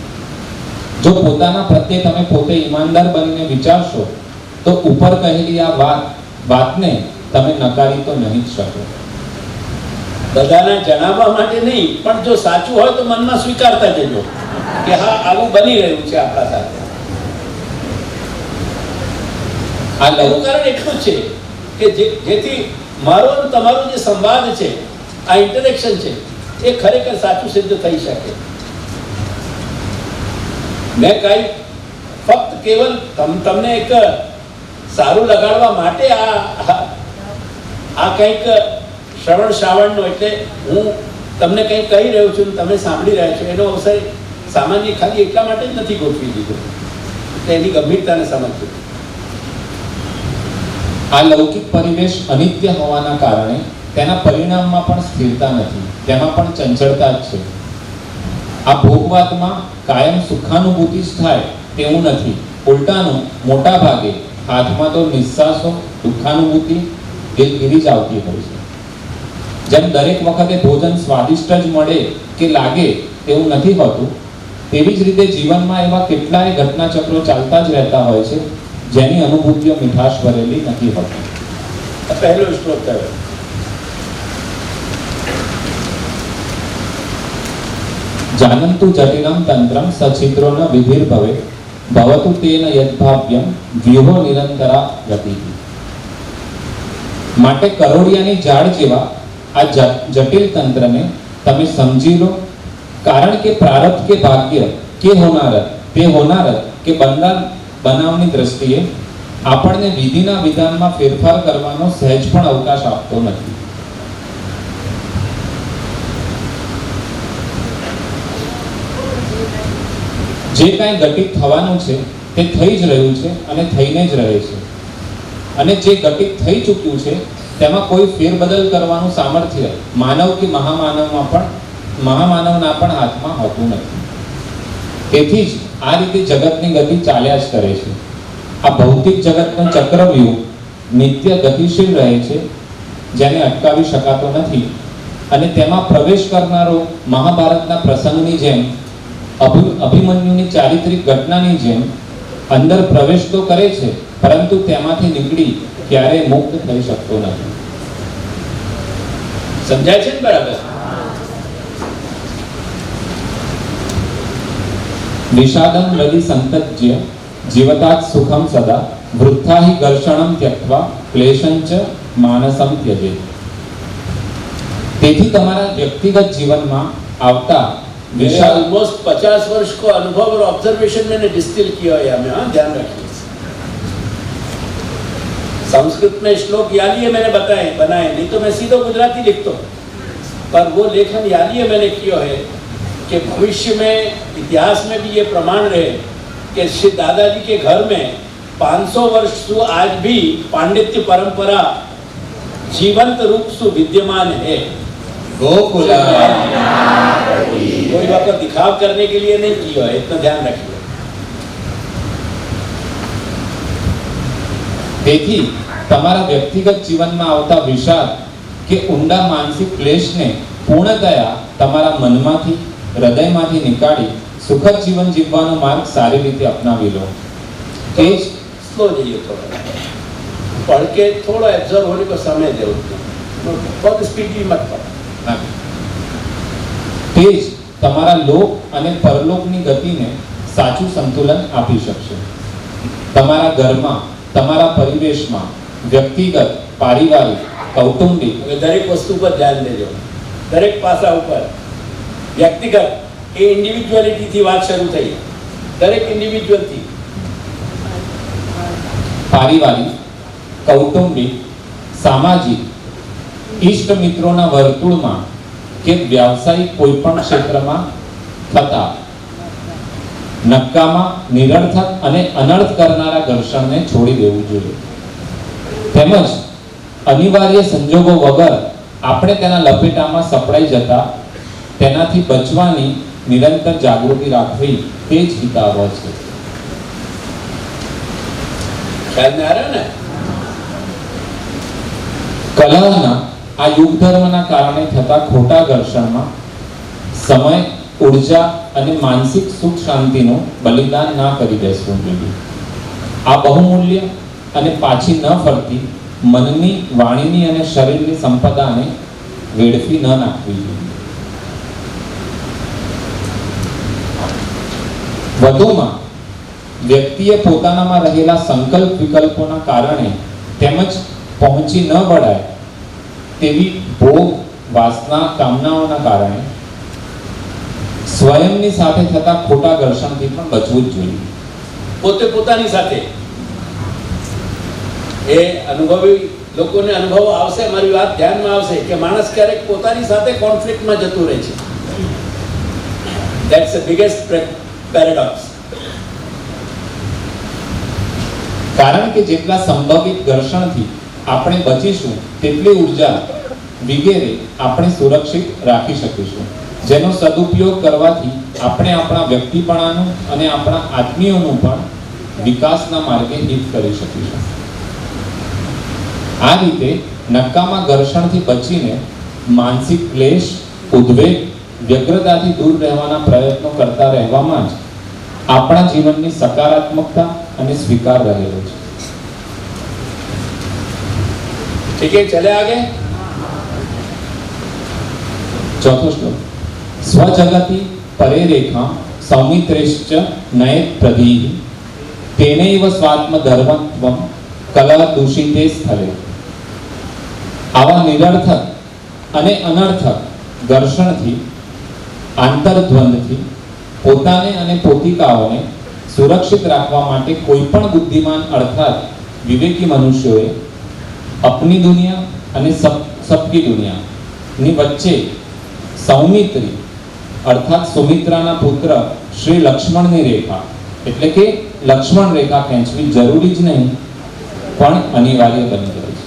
જો પોતાના પ્રત્યે તમે પોતે ઈમાનદાર બનીને વિચારશો તો ઉપર કહેલી આ વાતને તમે નકારી તો નહીં જ શકો। બધાને જણાવવા માટે નહીં, પણ જો સાચું હોય તો મનમાં સ્વીકારતા જજો કે હા આવું બની રહ્યું છે આપણા સાથે। આ લઘુ કારણ એટલું જ છે કે જેથી મારો અને તમારો જે સંવાદ છે, આ ઇન્ટરેક્શન છે, એ ખરેખર સાચું સિદ્ધ થઈ શકે। મેં કઈ ફક્ત કેવલ તમને એક સારું લગાડવા માટે આ આ કંઈક શ્રવણ શ્રાવણનો, એટલે હું તમને કંઈક કહી રહ્યો છું અને તમે સાંભળી રહ્યા છો, એનો અવસર સામાન્ય ખાલી એટલા માટે જ નથી ગોઠવી દીધો, એટલે એની ગંભીરતાને સમજજો. આ લૌકિક પરિવેશ અનિત્ય હોવાના કારણે તેના પરિણામમાં પણ સ્થિરતા નથી, તેમાં પણ ચંચળતા જ છે. આ ભોગવાદમાં કાયમ સુખાનુભૂતિ જ થાય તેવું નથી. ઉલટાનું મોટા ભાગે હાથમાં તો નિશ્વાસો દુઃખાનુભૂતિ ગીરી જ આવતી હોય છે. જેમ દરેક વખતે ભોજન સ્વાદિષ્ટ જ મળે કે લાગે તેવું નથી હોતું, તેવી જ રીતે જીવનમાં એવા કેટલાય ઘટનાચક્રો ચાલતા જ રહેતા હોય છે જેની અનુભૂતિઓ મીઠાશ ભરેલી નથી હોતી. આ પહેલો શ્લોક થયો. જાનંતુ જટિલમ તંત્રમ સછિદ્રો ન વિધિર્ભવે ભવતુ તેન યદ્ભાવ્યમ વ્યુહો નિરંતરા ગતિ. માટે કરોડિયાની ઝાડ જેવા આ જટિલ તંત્રને તમે સમજી લો, કારણ કે પ્રારબ્ધ કે ભાગ્ય કે હોનારત તે હોનારત કે બનાવની દ્રષ્ટિએ આપણને વિધિના વિધાનમાં ફેરફાર કરવાનો સહેજ પણ અવકાશ આપતો નથી. જે કાંઈ ઘટિત થવાનું છે તે થઈ જ રહ્યું છે અને થઈને જ રહે છે, અને જે ઘટિત થઈ ચૂક્યું છે તેમાં કોઈ ફેરબદલ કરવાનું સામર્થ્ય માનવ કે મહામાનવના પણ હાથમાં હોતું નથી. તેથી જ આ રીતે જગતની ગતિ ચાલ્યા જ કરે છે. આ ભૌતિક જગતનો ચક્રવ્યૂહ નિત્ય ગતિશીલ રહે છે, જેને અટકાવી શકાતો નથી, અને તેમાં પ્રવેશ કરનારો મહાભારતના પ્રસંગની જેમ અભિમન્યુની ચારિત્રિક ઘટનાની જેમ અંદર પ્રવેશ તો કરે છે, પરંતુ તેમાંથી નીકળી ક્યારેય મુક્ત થઈ શકતો નથી. સમજાય છે ને બરાબર? વિષાદમ હૃદિ સંતજ્ય જીવતાત સુખમ સદા વૃથા હિ ઘર્ષણમ ત્યક્ત્વા ક્લેશં ચ માનસમ ત્યજેત. તેથી તમારા વ્યક્તિગત જીવનમાં આવતા विशाल ऑलमोस्ट 50 वर्ष को अनुभव और ऑब्जर्वेशन मैंने डिस्टिल किया है हमें. हाँ, ध्यान रखिए. संस्कृत में श्लोक यालिए मैंने बनाए नहीं तो मैं सीधो गुजराती लिखता हूँ, पर वो लेखन यालिए मैंने किया है कि भविष्य में इतिहास में भी ये प्रमाण रहे कि श्री दादाजी के घर में 500 वर्ष से आज भी पांडित्य परंपरा जीवंत रूप से विद्यमान है. गोकुल कोई बात का दिखाव करने के लिए नहीं किया है, इतना ध्यान रखिए. તેથી તમારા વ્યક્તિગત જીવનમાં આવતા વિષાદ કે ઊંડા માનસિક ક્લેશને પૂર્ણતયા તમારા મનમાંથી હૃદયમાંથી નીકાળી સુખદ જીવન જીવવાનો માર્ગ સારી રીતે અપનાવી લો. તે જ स्लो जाइए थोड़ा, पढ़ के थोड़ा एब्जॉर्व होने को समय दे उसको, बहुत स्पीडली मत पढ़ो. તે જ તમારા લોક અને પરલોકની ગતિને સાચું સંતુલન આપી શકશે. તમારા ઘરમાં, તમારા પરિવેશમાં, વ્યક્તિગત, પારિવારિક, કૌટુંબિક દરેક વસ્તુ પર ધ્યાન દેજો. દરેક પાસા ઉપર વ્યક્તિગત એ ઇન્ડિવિજ્યુઅલિટી થી વાત શરૂ થઈ. દરેક ઇન્ડિવિજ્યુઅલ થી પારિવારિક, કૌટુંબિક, સામાજિક, ઈષ્ટ મિત્રોના વર્તુળમાં કે વ્યાવસાયિક કોઈ પણ ક્ષેત્રમાં થતા નક્કામાં નિરર્થક અને અનર્થ કરનારા ઘર્ષણને છોડી દેવું જોઈએ. તેમજ અનિવાર્ય સંજોગો વગર આપણે તેના લપેટામાં સપડાઈ જતા તેનાથી બચવાની નિરંતર જાગૃતિ રાખવી તે જ હિતાવહ છે. ખ્યાલ में आ रहा है ना? કલહના આ યુગ ધર્મના કારણે થતા ખોટા ઘર્ષણમાં સમય, ઉર્જા અને માનસિક સુખ શાંતિનું બલિદાન ના કરી બેસવું જોઈએ. આ બહુમૂલ્ય અને પાછી ન ફરતી મનની, વાણીની અને શરીરની સંપદાને વેડફી ન નાખવી જોઈએ. વધુમાં વ્યક્તિએ પોતાનામાં રહેલા સંકલ્પ વિકલ્પોના કારણે તેમજ પહોંચી ન વળાય તેવી ભોગ, વાસના, કામનાઓના કારણે સ્વયંની સાથે થતા ખોટા ઘર્ષણથી પણ બચવું જ જોઈએ. પોતે પોતાની સાથે એ અનુભવી લોકોને અનુભવ આવશે, મારી વાત ધ્યાનમાં આવશે કે માણસ ક્યારેક પોતાની સાથે કોન્ફ્લિક્ટમાં જતું રહે છે. That's the biggest paradox. કારણ કે જેટલા સંભવિત ઘર્ષણથી આપણે બચીશું તેટલી ઉર્જા વગેરે આપણે સુરક્ષિત રાખી શકીશું, જેનો સદુપયોગ કરવાથી આપણે આપણા વ્યક્તિપણાનું અને આપણા આત્મીયોનું પણ વિકાસના માર્ગે હિત કરી શકીશું. આ રીતે નકામા ઘર્ષણથી બચીને માનસિક ક્લેશ, ઉદ્વેગ, વ્યગ્રતાથી દૂર રહેવાના પ્રયત્નો કરતા રહેવામાં જ આપણા જીવનની સકારાત્મકતા અને સ્વીકાર રહેલો છે. ठीक है, चले आगे. ચોથો શ્લોક. સ્વજગતિ પરે રેખા સૌમિત્રેશ્ચ નયેત પ્રધીઃ તેનૈવ સ્વાત્મધર્મત્વં કલહ દૂષિતે સ્થલે. આવા નિરર્થક અને અનર્થક ઘર્ષણથી, આંતરદ્વંદથી પોતાને અને પોતિકાઓને સુરક્ષિત રાખવા માટે કોઈ પણ બુદ્ધિમાન અર્થાત વિવેકી મનુષ્યોએ અપની દુનિયા અને સબકી દુનિયાની વચ્ચે સૌમિત્રી અર્થાત સુમિત્રાના પુત્ર શ્રી લક્ષ્મણની રેખા એટલે કે લક્ષ્મણ રેખા ખેંચવી જરૂરી જ નહીં પણ અનિવાર્ય બની ગઈ છે.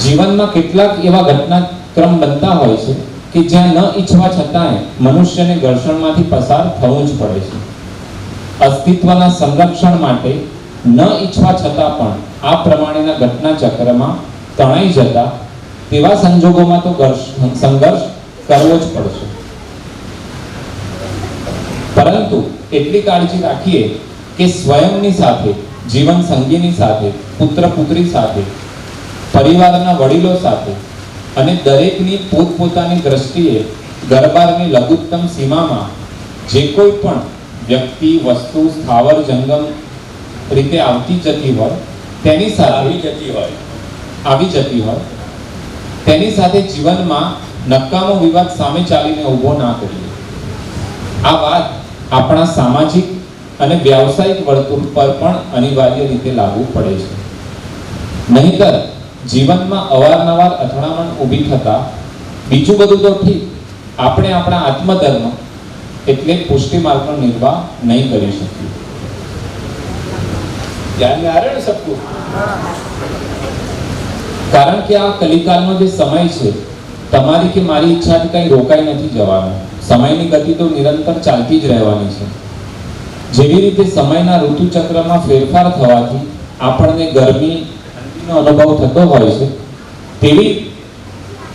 જીવનમાં કેટલાક એવા ઘટનાક્રમ બનતા હોય છે કે જ્યાં ન ઈચ્છવા છતાંય મનુષ્યને ઘર્ષણમાંથી પસાર થવું જ પડે છે. અસ્તિત્વના સંરક્ષણ માટે ન ઈચ્છવા છતાં પણ આ પ્રમાણેના ઘટના ચક્રમાં તણાઈ જતા તેવા સંજોગોમાં તો સંઘર્ષ કરવો જ પડશે. પરંતુ એટલી કાળજી રાખીએ કે સ્વયંની સાથે, જીવન સંગીની સાથે, પુત્ર પુત્રી સાથે, પરિવારના વડીલો સાથે અને દરેકની પોતપોતાની દ્રષ્ટિએ ઘરબારની લઘુત્તમ સીમામાં જે કોઈ પણ વ્યક્તિ, વસ્તુ, સ્થાવર જંગમ રીતે આવી જતી હોય તેની સાથે જીવનમાં નકામો વિવાદ સામે ચાલીને ઊભો ના કરીએ. આ વાત આપણા સામાજિક અને વ્યાવસાયિક વર્તુળ પર પણ અનિવાર્ય રીતે લાગુ પડે છે. નહીંતર જીવનમાં અવારનવાર અથડામણ ઊભી થતા બીજું બધું તો ઠીક, આપણે આપણા આત્મધર્મ એટલે પુષ્ટિ માર્ગનો નિર્વાહ નહીં કરી શકીએ. ધ્યાન में आ रहा है सबको. કારણ કે આ કલિકાલનો જે સમય છે તમારી કે મારી ઈચ્છાથી કંઈ રોકાઈ નથી જવાનો. સમયની ગતિ તો નિરંતર ચાલતી જ રહેવાની છે. જેવી રીતે સમયના ઋતુચક્રમાં ફેરફાર થવાથી આપણને ગરમી, ઠંડીનો અનુભવ થતો હોય છે, તેવી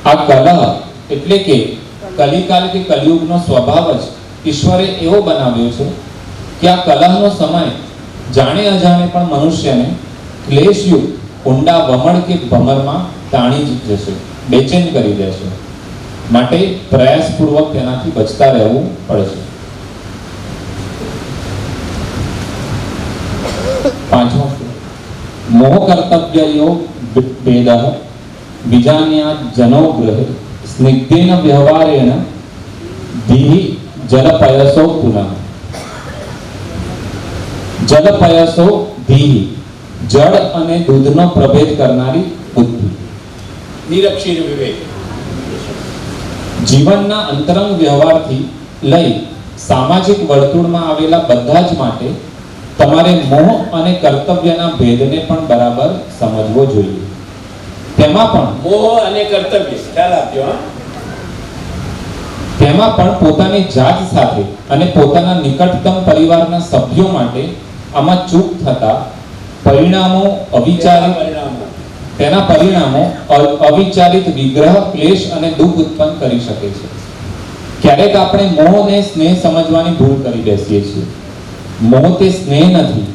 આ કલહ એટલે કે કલિકાલ કે કલિયુગનો સ્વભાવ જ ઈશ્વરે એવો બનાવ્યો છે કે આ કલહનો સમય જાણે અજાણે પણ મનુષ્યને ક્લેશયુક્ત ઊંડા વમળ કે ભમરમાં તાણી જ જશે, બેચેન કરી દેશે. માટે પ્રયાસપૂર્વક તેનાથી બચતા રહેવું પડશે. પાંચમો મોહ કર્તવ્યયો ભેદઃ વિજાન્યાત જનો ગ્રહે સ્નિગ્ધેન વ્યવહારેણ ધીઃ જલપયસો પુનઃ. જલપયસો ધીઃ જળ અને દૂધનો પ્રભેદ કરનારી બુદ્ધિ. નિરક્ષીર વિવેક. જીવનના અંતરંગ વ્યવહારથી લઈ સામાજિક વર્તુળમાં આવેલા બધા જ માટે તમારે મોહ અને કર્તવ્યના ભેદને પણ બરાબર સમજવો જોઈએ. તેમાં પણ મોહ અને કર્તવ્ય ખ્યાલ આપજો. તેમાં પણ પોતાની જાત સાથે અને પોતાના નિકટતમ પરિવારના સભ્યો માટે આમાં ચૂક થતા પરિણામો અવિચારિત વિગ્રહ, ક્લેશ અને દુઃખ ઉત્પન્ન કરી શકે છે. ક્યારેક આપણે મોહ અને સ્નેહ સમજવાની ભૂલ કરી બેસીએ છીએ. મોહ તે સ્નેહ નથી.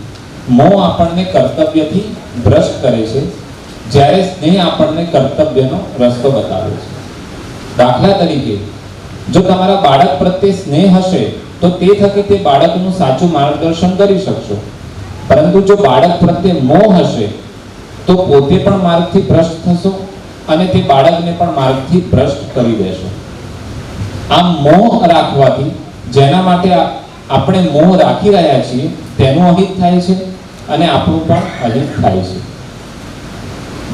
મોહ આપણને કર્તવ્યથી ભ્રષ્ટ કરે છે, જ્યારે સ્નેહ આપણને કર્તવ્યનો રસ્તો બતાવે છે. દાખલા તરીકે જો તમારા બાળક પ્રત્યે સ્નેહ હશે તો તે થકી તે બાળકનું સાચું માર્ગદર્શન કરી શકશો. પરંતુ જો બાળક પ્રત્યે મોહ હશે તો પોતે પણ માર્ગથી ભ્રષ્ટ થશો અને તે બાળકને પણ માર્ગથી ભ્રષ્ટ કરી દેશો. આમ મોહ રાખવાથી જેના માટે આપણે મોહ રાખી રહ્યા છીએ તેનું અહિત થાય છે અને આપણું પણ અહિત થાય છે.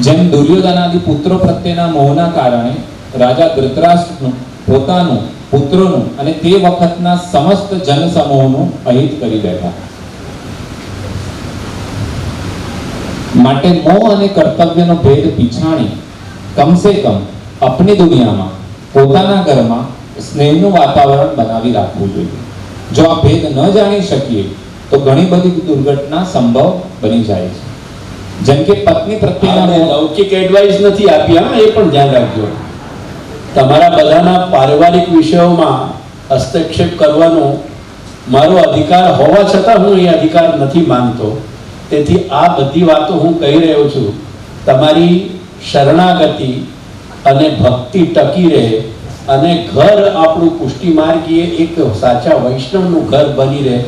જેમ દુર્યોધનાદિ પુત્રો પ્રત્યેના મોહના કારણે રાજા ધૃતરાષ્ટ્રનું પોતાનું પુત્રોનું અને તે વખતના સમસ્ત જનસમૂહનું અહિત કરી બેઠા. માટે મોહ અને કર્તવ્યનો ભેદ પીછાણી કમસે કમ આપણી દુનિયામાં પોતાના ઘરમાં સ્નેહનું વાતાવરણ બનાવી રાખવું જોઈએ. જો આ ભેદ ન જાણી શકીએ તો ઘણી બધી દુર્ઘટના સંભવ બની જાય છે. જેમ કે પત્ની પ્રત્યેના આપણે મોહ. લૌકિક એડવાઇસ નથી આપી, હા, એ પણ ધ્યાન રાખજો. તમારા બધાના પારિવારિક વિષયોમાં હસ્તક્ષેપ કરવાનો મારો અધિકાર હોવા છતાં હું એ અધિકાર નથી માનતો. તેથી આ બધી વાતો હું કહી રહ્યો છું તમારી શરણાગતિ અને ભક્તિ ટકી રહે અને ઘર આપણું પુષ્ટિ માર્ગીય એક સાચા વૈષ્ણવનું ઘર બની રહે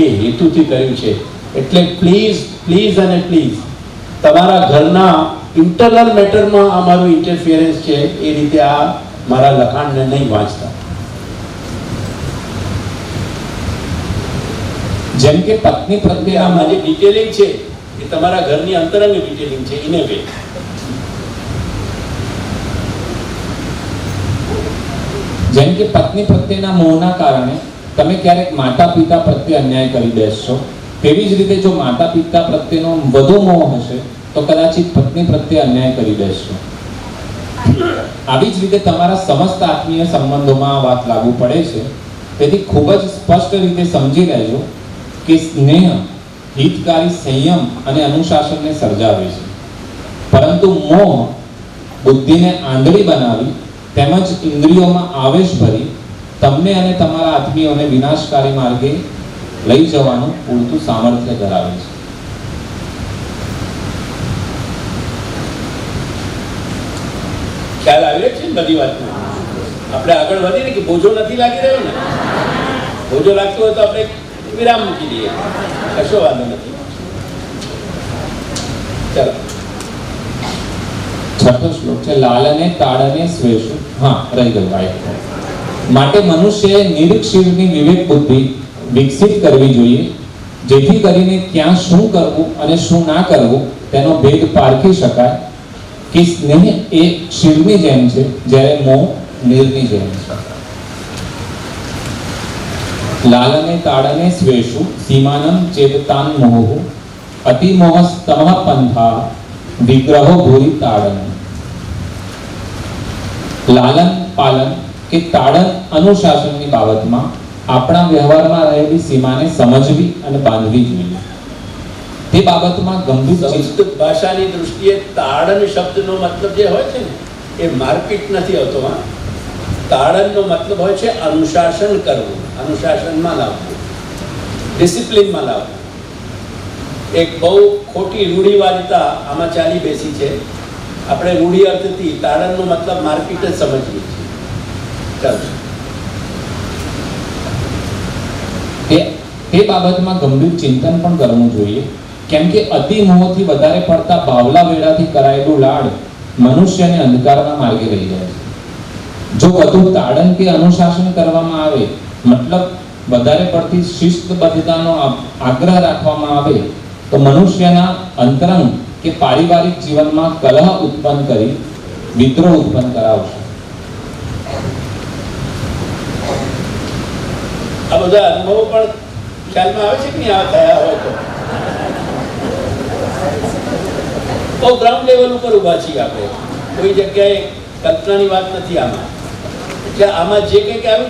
એ હેતુથી કર્યું છે. એટલે પ્લીઝ પ્લીઝ અને પ્લીઝ તમારા ઘરના ઇન્ટરનલ મેટરમાં આ મારું ઇન્ટરફિયરન્સ છે એ રીતે આ મારા લખાણને નહીં વાંચતા. જેમ કે પત્ની પ્રત્યે આમાં જે ડિટેલિંગ છે એ તમારા ઘરની અંતરંગ ડિટેલિંગ છે ઇન એ વે. જેમ કે પત્ની પ્રત્યેના મોહના કારણે તમે ક્યારેક માતા પિતા પ્રત્યે અન્યાય કરી બેસશો, તેવી જ રીતે જો માતા પિતા પ્રત્યેનો વધુ મોહ હશે તો કદાચિત પત્ની પ્રત્યે અન્યાય કરી બેસશો. આવી જ રીતે તમારા સમસ્ત આત્મીય સંબંધોમાં આ વાત લાગુ પડે છે. તેથી ખૂબ જ સ્પષ્ટ રીતે સમજી લેજો કે સ્નેહ હિતકારી સંયમ અને અનુશાસનને સર્જાવે છે, પરંતુ મોહ બુદ્ધિને આંધળી બનાવી તેમજ ઇન્દ્રિયોમાં આવેશ ભરી તમને અને તમારા આત્મીયોને વિનાશકારી માર્ગે લઈ જવાનું પૂરતું સામર્થ્ય ધરાવે છે. ખ્યાલ આવી રહ્યો છે ને બધી વાતનો? આપણે આગળ વધીને કે બોજો નથી લાગી રહ્યો ને? બોજો લાગતો હોય તો આપણે વિરામ મૂકી દઈએ, કશો વાંધો નથી. ચાલો, છઠ્ઠો શ્લોક છે લાલને તાળને સ્વેષુ. હા, રહી ગયું ભાઈ. માટે મનુષ્યએ નિરીક્ષિરની વિવેક બુદ્ધિ વિકસિત કરવી જોઈએ, જેથી કરીને ક્યાં શું કરવું અને શું ના કરવું તેનો ભેદ પારખી શકાય કે સ્નેહ એ ક્ષીરની જેમ છે જ્યારે મોહ નીરની જેમ છે. લાલને તાળને સ્વેષુ સીમાનમ ચેતતાન મોહ અતિમોહસ્તમઃ પંથા વિગ્રહો ભૂરી તાડન. લાલન પાલન કે તાડન અનુશાસનની બાબતમાં આપણા વ્યવહારમાં રહેલી સીમાને સમજવી અને બાંધવી જોઈએ. તે બાબતમાં ગંભીર સંસ્કૃત ભાષાની દૃષ્ટિએ તાડન શબ્દનો મતલબ જે હોય છે ને એ મારપીટ નથી હોતો. હા, તાડનનો મતલબ હોય છે અનુશાસન કરવું, અનુશાસનમાં લાવવું, ડિસિપ્લિનમાં લાવવું. એક બહુ ખોટી રૂઢિવાદિતા આમાં ચાલી બેસી છે. આપણે રૂઢિ અર્થથી તાડનનો મતલબ મારપીટ જ સમજીએ છીએ. ચાલો, તે બાબતમાં ગંભીર ચિંતન પણ કરવું જોઈએ, કેમ કે અતિ મોહથી વધારે પડતા બાવલા વેડાથી કરાયેલું લાડ મનુષ્યને અંધકારના માર્ગે લઈ જાય છે. જો વધુ તાડન કે અનુશાસન કરવામાં આવે, મતલબ વધારે પડતી શિસ્તબદ્ધતાનો આગ્રહ રાખવામાં આવે તો મનુષ્યના અંતરંગ કે પારિવારિક જીવનમાં કલહ ઉત્પન્ન કરી વિદ્રોહ ઉત્પન્ન કરાવશે. આ બધા અનુભવો પણ ખ્યાલમાં આવે છે કે નહીં? આ થયા હોય તો બહુ ગ્રાઉન્ડ લેવલ ઉપર ઊભા છીએ આપણે. કોઈ જગ્યાએ કલ્પનાની વાત નથી આમાં. એટલે આમાં જે કંઈક આવ્યું